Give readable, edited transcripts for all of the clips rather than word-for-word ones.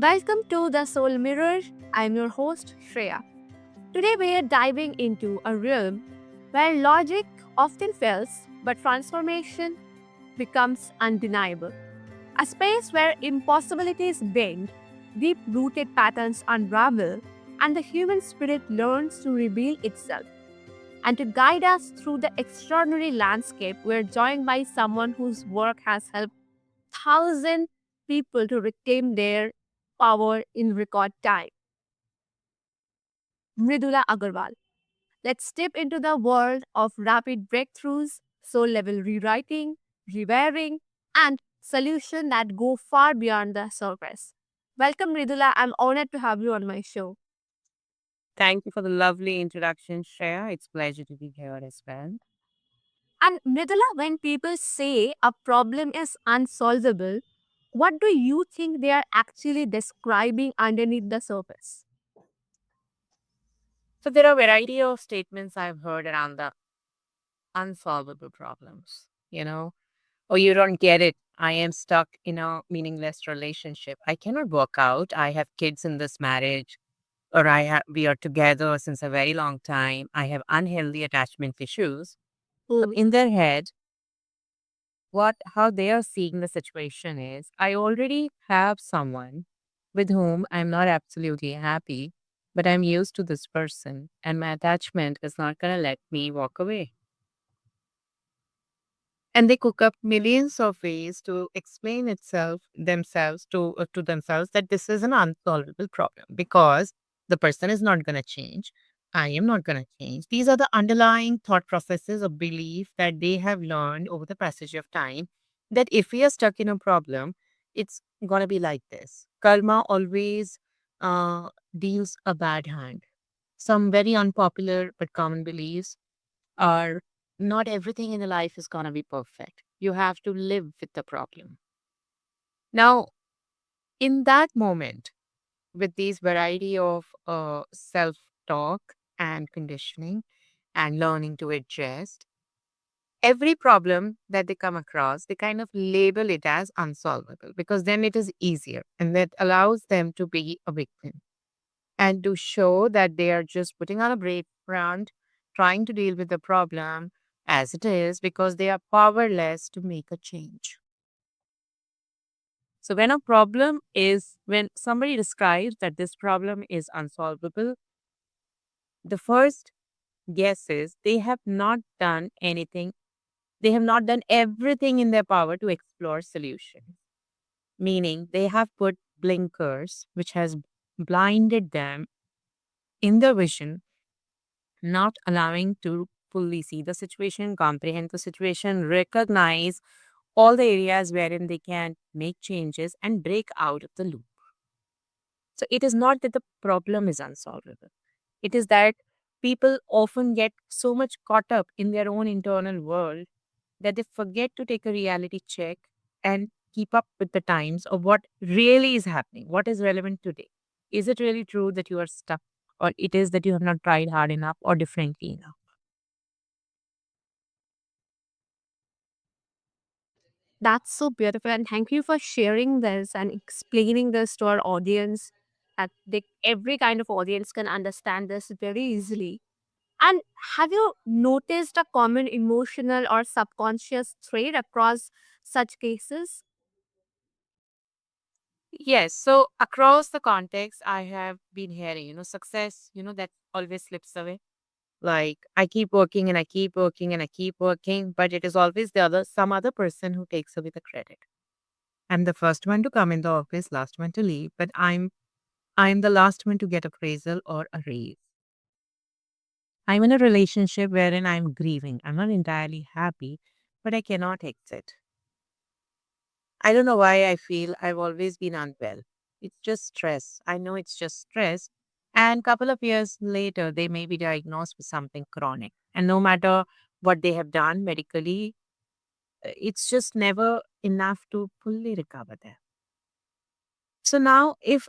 Welcome to the Soul Mirror. I'm your host, Shreya. Today we are diving into a realm where logic often fails, but transformation becomes undeniable. A space where impossibilities bend, deep rooted patterns unravel, and the human spirit learns to reveal itself. And to guide us through the extraordinary landscape, we're joined by someone whose work has helped thousands people to reclaim their power in record time. Mridula Agarwal. Let's step into the world of rapid breakthroughs, soul level rewriting, rewiring, and solutions that go far beyond the surface. Welcome, Mridula. I'm honored to have you on my show. Thank you for the lovely introduction, Shreya. It's a pleasure to be here as well. And Mridula, when people say a problem is unsolvable, what do you think they are actually describing underneath the surface? So there are a variety of statements I've heard around the unsolvable problems, Oh, you don't get it. I am stuck in a meaningless relationship. I cannot work out. I have kids in this marriage, or we are together since a very long time. I have unhealthy attachment issues. So Hmm. in their head, what how they are seeing the situation is I already have someone with whom I'm not absolutely happy, but I'm used to this person and my attachment is not going to let me walk away. And they cook up millions of ways to explain itself themselves to themselves that this is an unsolvable problem because the person is not going to change. I am not going to change. These are the underlying thought processes of belief that they have learned over the passage of time, that if we are stuck in a problem, it's going to be like this. Karma always deals a bad hand. Some very unpopular but common beliefs are, not everything in the life is going to be perfect. You have to live with the problem. Now, in that moment, with these variety of self talk and conditioning and learning to adjust, every problem that they come across, they kind of label it as unsolvable because then it is easier and that allows them to be a victim and to show that they are just putting on a brave front, trying to deal with the problem as it is because they are powerless to make a change. So, when somebody describes that this problem is unsolvable, the first guess is they have not done anything, they have not done everything in their power to explore solutions, meaning they have put blinkers, which has blinded them in their vision, not allowing to fully see the situation, comprehend the situation, recognize all the areas wherein they can make changes and break out of the loop. So it is not that the problem is unsolvable. It is that people often get so much caught up in their own internal world that they forget to take a reality check and keep up with the times of what really is happening, what is relevant today. Is it really true that you are stuck, or it is that you have not tried hard enough or differently enough? That's so beautiful. And thank you for sharing this and explaining this to our audience. That every kind of audience can understand this very easily. And have you noticed a common emotional or subconscious trait across such cases? Yes. So across the context, I have been hearing, success, that always slips away. Like I keep working and I keep working and I keep working, but it is always some other person who takes away the credit. I'm the first one to come in the office, last one to leave, but I'm the last one to get appraisal or a raise. I'm in a relationship wherein I'm grieving. I'm not entirely happy, but I cannot exit. I don't know why I feel I've always been unwell. It's just stress. I know it's just stress. And couple of years later, they may be diagnosed with something chronic. And no matter what they have done medically, it's just never enough to fully recover them. So now, if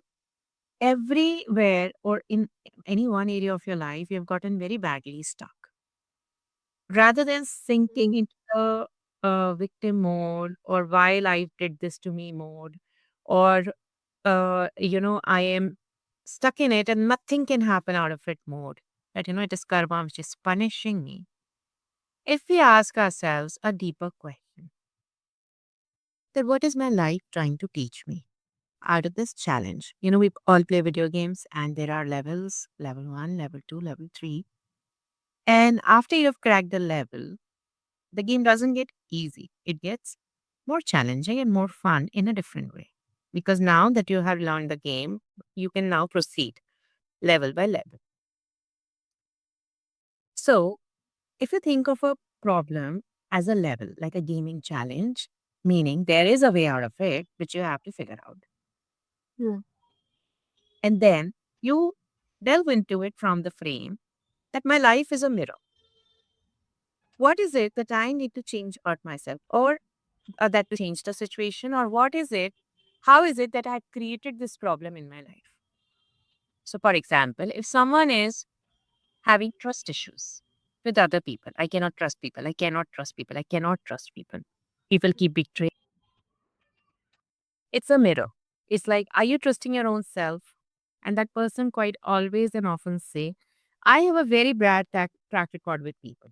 everywhere or in any one area of your life, you've gotten very badly stuck, rather than sinking into the victim mode or why life did this to me mode, or I am stuck in it and nothing can happen out of it mode. That, it is karma which is punishing me. If we ask ourselves a deeper question, then what is my life trying to teach me out of this challenge? We all play video games and there are levels, level 1, level 2, level 3. And after you've cracked the level, the game doesn't get easy. It gets more challenging and more fun in a different way. Because now that you have learned the game, you can now proceed level by level. So, if you think of a problem as a level, like a gaming challenge, meaning there is a way out of it, which you have to figure out. Yeah. And then you delve into it from the frame that my life is a mirror. What is it that I need to change about myself, or that to change the situation, or what is it? How is it that I've created this problem in my life? So, for example, if someone is having trust issues with other people, I cannot trust people, I cannot trust people, I cannot trust people. People keep betraying. It's a mirror. It's like, are you trusting your own self? And that person quite always and often say, I have a very bad track record with people.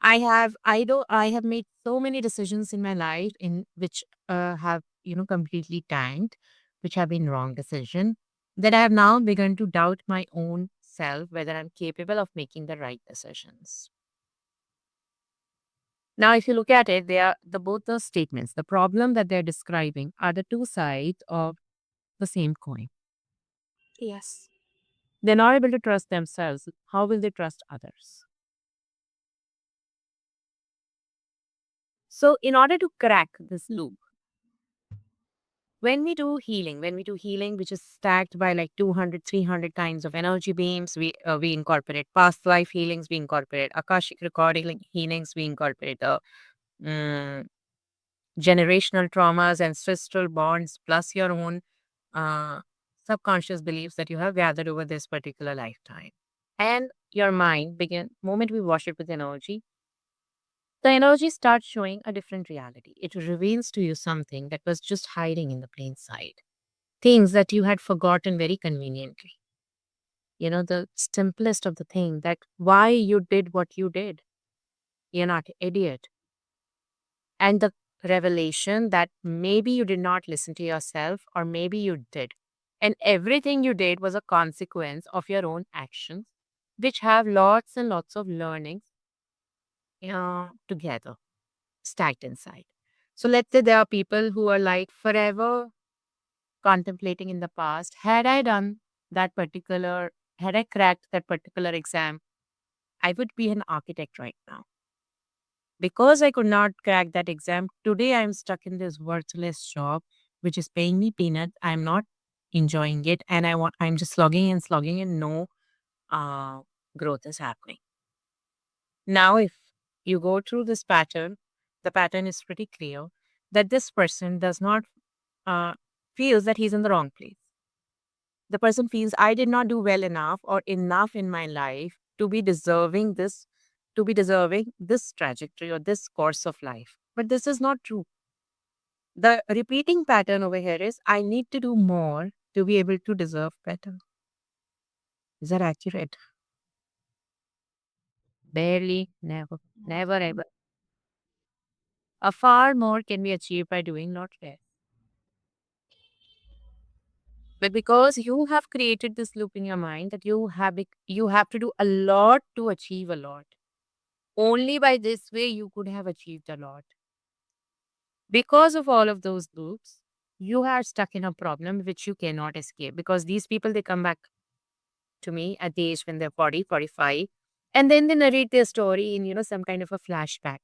I have made so many decisions in my life in which have, completely tanked, which have been wrong decision, that I have now begun to doubt my own self, whether I'm capable of making the right decisions. Now, if you look at it, they are both the statements, the problem that they're describing are the two sides of the same coin. Yes. They're not able to trust themselves. How will they trust others? So, in order to crack this loop, when we do healing, which is stacked by like 200, 300 kinds of energy beams, we incorporate past life healings, we incorporate Akashic recording healings, we incorporate mm, generational traumas, ancestral bonds, plus your own uh, subconscious beliefs that you have gathered over this particular lifetime. And your mind begin moment we wash it with energy, the energy starts showing a different reality. It reveals to you something that was just hiding in the plain sight, things that you had forgotten very conveniently. The simplest of the thing, that why you did what you did. You're not an idiot. And the revelation that maybe you did not listen to yourself, or maybe you did. And everything you did was a consequence of your own actions, which have lots and lots of learnings together, stacked inside. So let's say there are people who are like forever contemplating in the past. That particular, had I cracked that particular exam, I would be an architect right now. Because I could not crack that exam, today I'm stuck in this worthless job, which is paying me peanuts. I'm not enjoying it. And I'm just slogging and no uh, growth is happening. Now, if you go through this pattern, the pattern is pretty clear that this person does not uh, feels that he's in the wrong place. The person feels I did not do well enough or enough in my life to be deserving this trajectory or this course of life. But this is not true. The repeating pattern over here is I need to do more to be able to deserve better. Is that accurate? Barely, never, never ever. A far more can be achieved by doing lot less. But because you have created this loop in your mind that you have to do a lot to achieve a lot. Only by this way you could have achieved a lot. Because of all of those loops, you are stuck in a problem which you cannot escape. Because these people, they come back to me at the age when they're 40, 45, and then they narrate their story in, some kind of a flashback.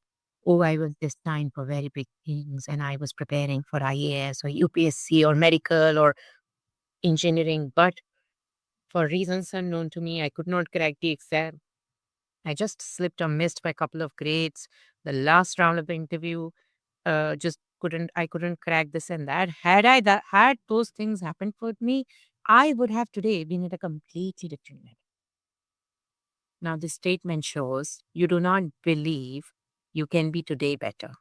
Oh, I was destined for very big things and I was preparing for IAS or UPSC or medical or engineering. But for reasons unknown to me, I could not crack the exam. I just slipped or missed by a couple of grades. The last round of the interview, just couldn't crack this and that. Had those things happened with me, I would have today been at a completely different level. Now, this statement shows you do not believe you can be today better.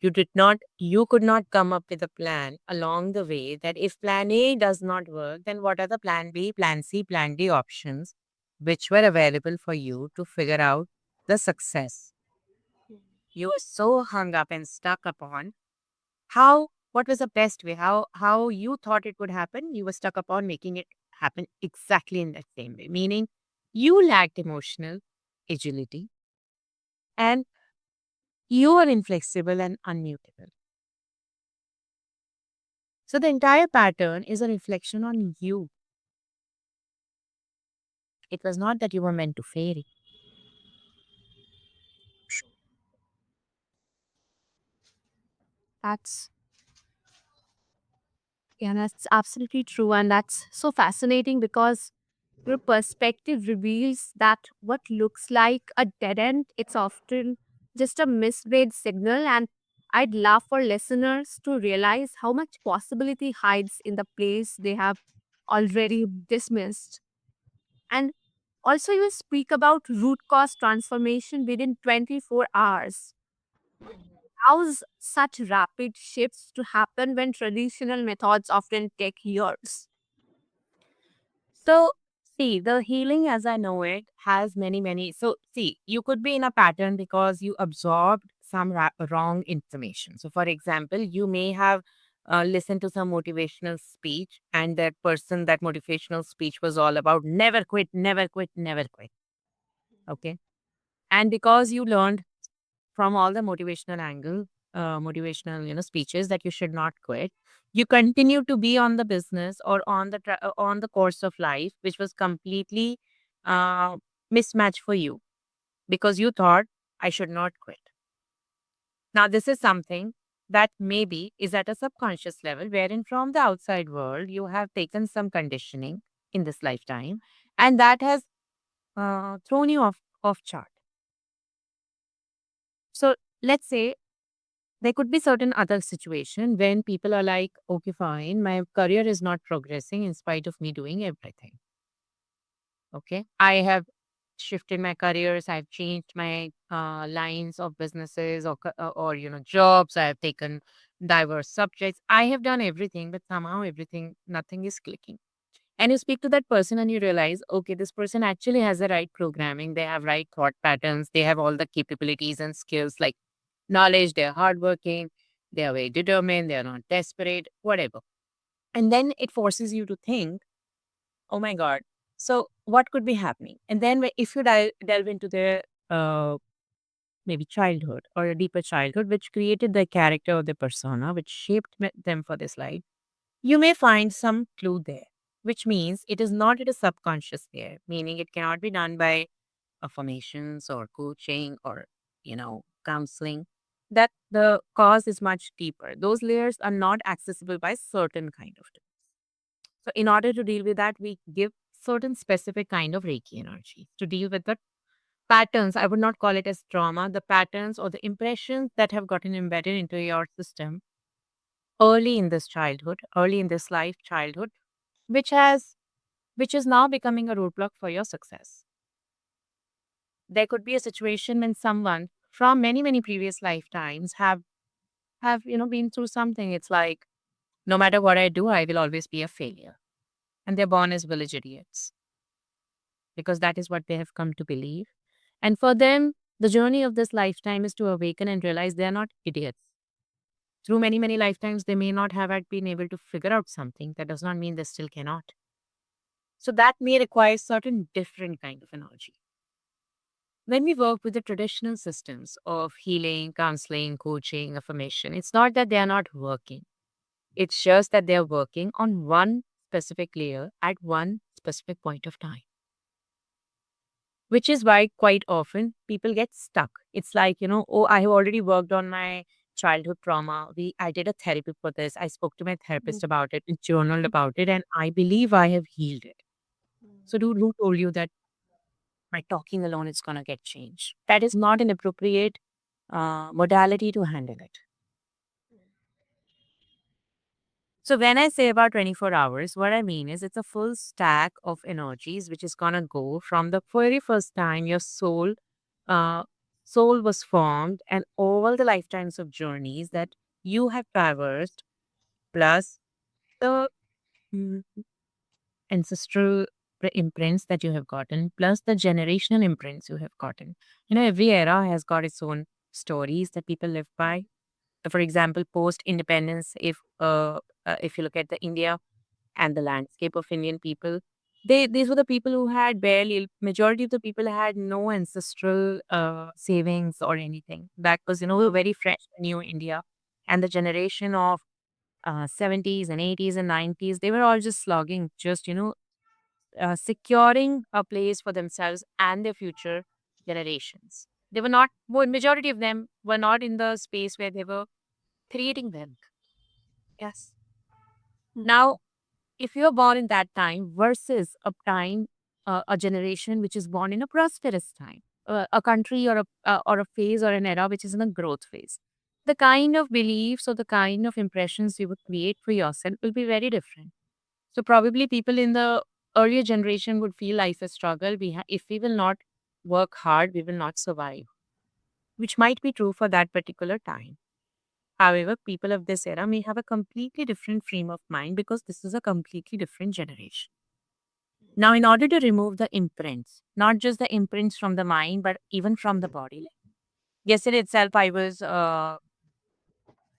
You could not come up with a plan along the way that if plan A does not work, then what are the plan B, plan C, plan D options which were available for you to figure out the success. You were so hung up and stuck upon what was the best way, how you thought it would happen. You were stuck upon making it happen exactly in that same way, meaning you lacked emotional agility and you are inflexible and unmutable. So the entire pattern is a reflection on you. It was not that you were meant to fail. That's Yeah, that's absolutely true. And that's so fascinating because your perspective reveals that what looks like a dead end, it's often just a misread signal. And I'd love for listeners to realize how much possibility hides in the place they have already dismissed. And also, you speak about root cause transformation within 24 hours. How's such rapid shifts to happen when traditional methods often take years? So, see, the healing as I know it has many. So, see, you could be in a pattern because you absorbed some wrong information. So, for example, you may have listened to some motivational speech, and that motivational speech was all about never quit, never quit, never quit. Okay. And because you learned from all the motivational, speeches that you should not quit, you continue to be on the business or on the course of life, which was completely uh, mismatch for you because you thought I should not quit. Now, this is something that maybe is at a subconscious level, wherein from the outside world you have taken some conditioning in this lifetime, and that has thrown you off chart. So let's say there could be certain other situation when people are like, okay, fine, my career is not progressing in spite of me doing everything. Okay. I have shifted my careers. I've changed my lines of businesses or jobs. I have taken diverse subjects. I have done everything, but somehow nothing is clicking. And you speak to that person and you realize, okay, this person actually has the right programming. They have right thought patterns. They have all the capabilities and skills like knowledge. They're hardworking. They are very determined. They are not desperate, whatever. And then it forces you to think, oh my God, so what could be happening? And then if you delve into their maybe childhood or a deeper childhood, which created the character or the persona, which shaped them for this life, you may find some clue there, which means it is not at a subconscious layer, meaning it cannot be done by affirmations or coaching or, counseling. That the cause is much deeper. Those layers are not accessible by certain kind of tools. So, in order to deal with that, we give certain specific kind of Reiki energy to deal with the patterns. I would not call it as trauma, the patterns or the impressions that have gotten embedded into your system early in this childhood, early in this life childhood, which is now becoming a roadblock for your success. There could be a situation when someone from many previous lifetimes have been through something. It's like no matter what I do, I will always be a failure. And they're born as village idiots because that is what they have come to believe. And for them, the journey of this lifetime is to awaken and realize they are not idiots. Through many lifetimes, they may not have had been able to figure out something. That does not mean they still cannot. So that may require certain different kind of energy. When we work with the traditional systems of healing, counseling, coaching, affirmation, it's not that they are not working. It's just that they are working on one specific layer at one specific point of time, which is why quite often people get stuck. It's like, oh, I have already worked on my childhood trauma. I did a therapy for this. I spoke to my therapist about it and journaled about it, and I believe I have healed it. So, who told you that by talking alone it's going to get changed? That is not an appropriate modality to handle it. So when I say about 24 hours, what I mean is it's a full stack of energies which is going to go from the very first time your soul uh, soul was formed and all the lifetimes of journeys that you have traversed, plus the mm, ancestral imprints that you have gotten, plus the generational imprints you have gotten. Every era has got its own stories that people live by. For example, post independence, if you look at the India and the landscape of Indian people, these were the people who had barely, majority of the people had no ancestral savings or anything. That was, a very fresh, new India. And the generation of 70s and 80s and 90s, they were all just slogging, just, securing a place for themselves and their future generations. They were not, well, majority of them were not in the space where they were creating wealth. Yes. Now, if you're born in that time versus a generation which is born in a prosperous time, a country or a phase or an era which is in a growth phase, the kind of beliefs or the kind of impressions you would create for yourself will be very different. So probably people in the earlier generation would feel life a struggle. If we will not work hard, we will not survive, which might be true for that particular time. However, people of this era may have a completely different frame of mind because this is a completely different generation. Now, in order to remove the imprints, not just the imprints from the mind, but even from the body. Yesterday itself, I was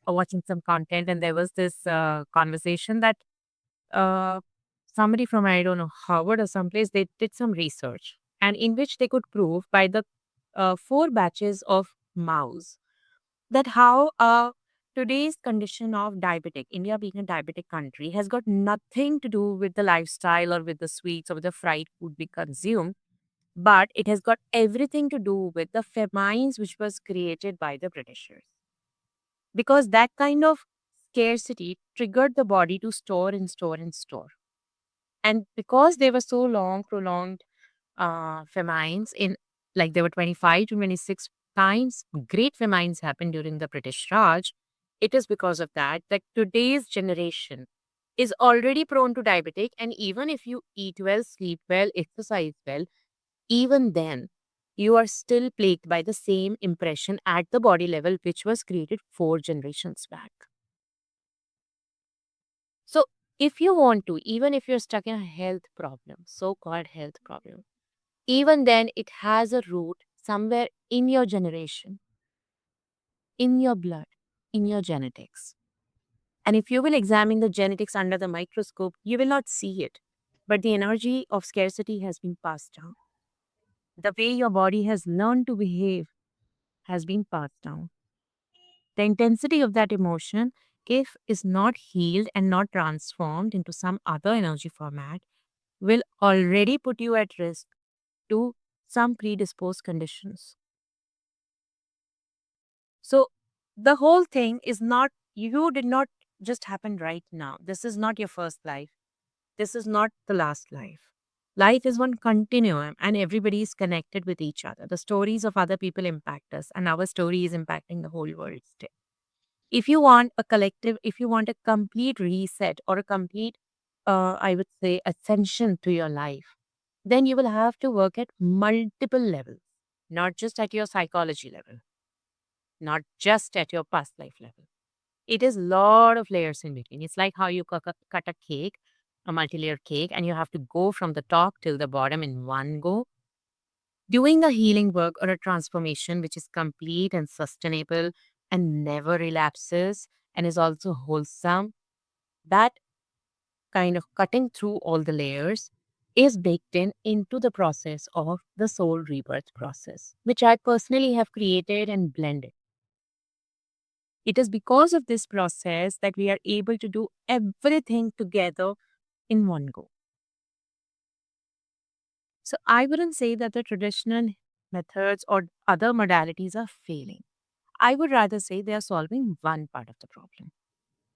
watching some content, and there was this conversation that uh, somebody from, I don't know, Harvard or someplace, they did some research, and in which they could prove by the four batches of mouse that how today's condition of diabetic, India being a diabetic country, has got nothing to do with the lifestyle or with the sweets or with the fried food we consume, but it has got everything to do with the famines which was created by the Britishers. Because that kind of scarcity triggered the body to store and store and store. And because they were so long, prolonged famines in, like, there were 25 to 26 times great famines happened during the British Raj. It is because of that today's generation is already prone to diabetic, and even if you eat well, sleep well, exercise well, even then you are still plagued by the same impression at the body level which was created 4 generations back. So if you want to, even if you're stuck in a health problem, so-called health problem, even then it has a root somewhere in your generation, in your blood, in your genetics. And if you will examine the genetics under the microscope, you will not see it. But the energy of scarcity has been passed down. The way your body has learned to behave has been passed down. The intensity of that emotion, if is not healed and not transformed into some other energy format, will already put you at risk to some predisposed conditions. So the whole thing is not, you did not just happen right now. This is not your first life. This is not the last life. Life is one continuum and everybody is connected with each other. The stories of other people impact us and our story is impacting the whole world still. If you want a collective, if you want a complete reset or a complete, I would say, ascension to your life, then you will have to work at multiple levels, not just at your psychology level, not just at your past life level. It is lot of layers in between. It's like how you cut a cake, a multi-layer cake, and you have to go from the top till the bottom in one go. Doing a healing work or a transformation which is complete and sustainable and never relapses and is also wholesome, that kind of cutting through all the layers is baked in into the process of the soul rebirth process, which I personally have created and blended. It is because of this process that we are able to do everything together in one go. So I wouldn't say that the traditional methods or other modalities are failing. I would rather say they are solving one part of the problem.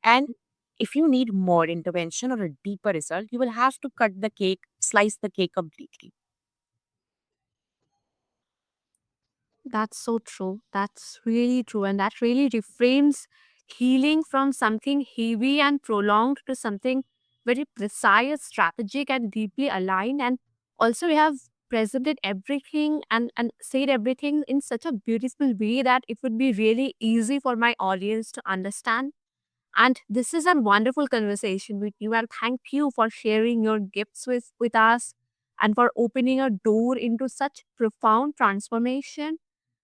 And if you need more intervention or a deeper result, you will have to cut the cake, slice the cake completely. That's so true. That's really true. And that really reframes healing from something heavy and prolonged to something very precise, strategic, and deeply aligned. And also, we have presented everything and said everything in such a beautiful way that it would be really easy for my audience to understand. And this is a wonderful conversation with you. And thank you for sharing your gifts with us and for opening a door into such profound transformation.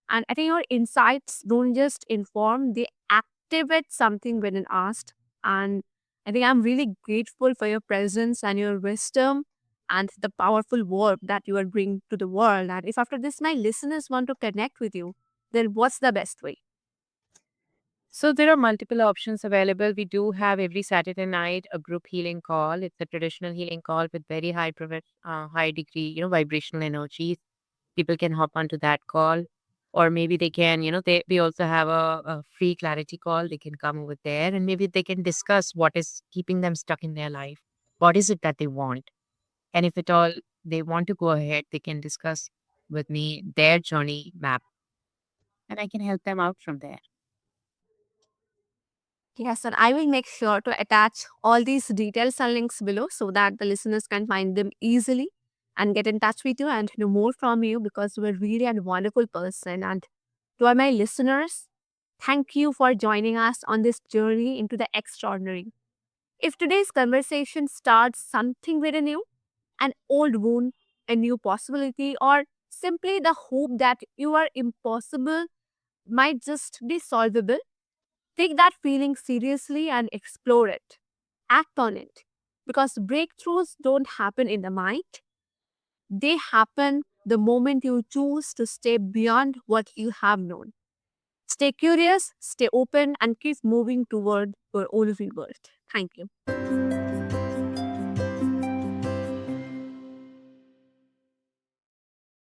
And I think your insights don't just inform, they activate something when asked. And I think I'm really grateful for your presence and your wisdom and the powerful work that you are bringing to the world. And if after this my listeners want to connect with you, then what's the best way? So there are multiple options available. We do have every Saturday night a group healing call. It's a traditional healing call with very high degree, vibrational energies. People can hop onto that call, or maybe they can, we also have a free clarity call. They can come over there, and maybe they can discuss what is keeping them stuck in their life. What is it that they want? And if at all they want to go ahead, they can discuss with me their journey map, and I can help them out from there. Yes, and I will make sure to attach all these details and links below so that the listeners can find them easily and get in touch with you and know more from you because you are really a wonderful person. And to all my listeners, thank you for joining us on this journey into the extraordinary. If today's conversation starts something within you, an old wound, a new possibility, or simply the hope that you are impossible might just be solvable, take that feeling seriously and explore it. Act on it. Because breakthroughs don't happen in the mind, they happen the moment you choose to stay beyond what you have known. Stay curious, stay open, and keep moving toward your own rebirth. Thank you.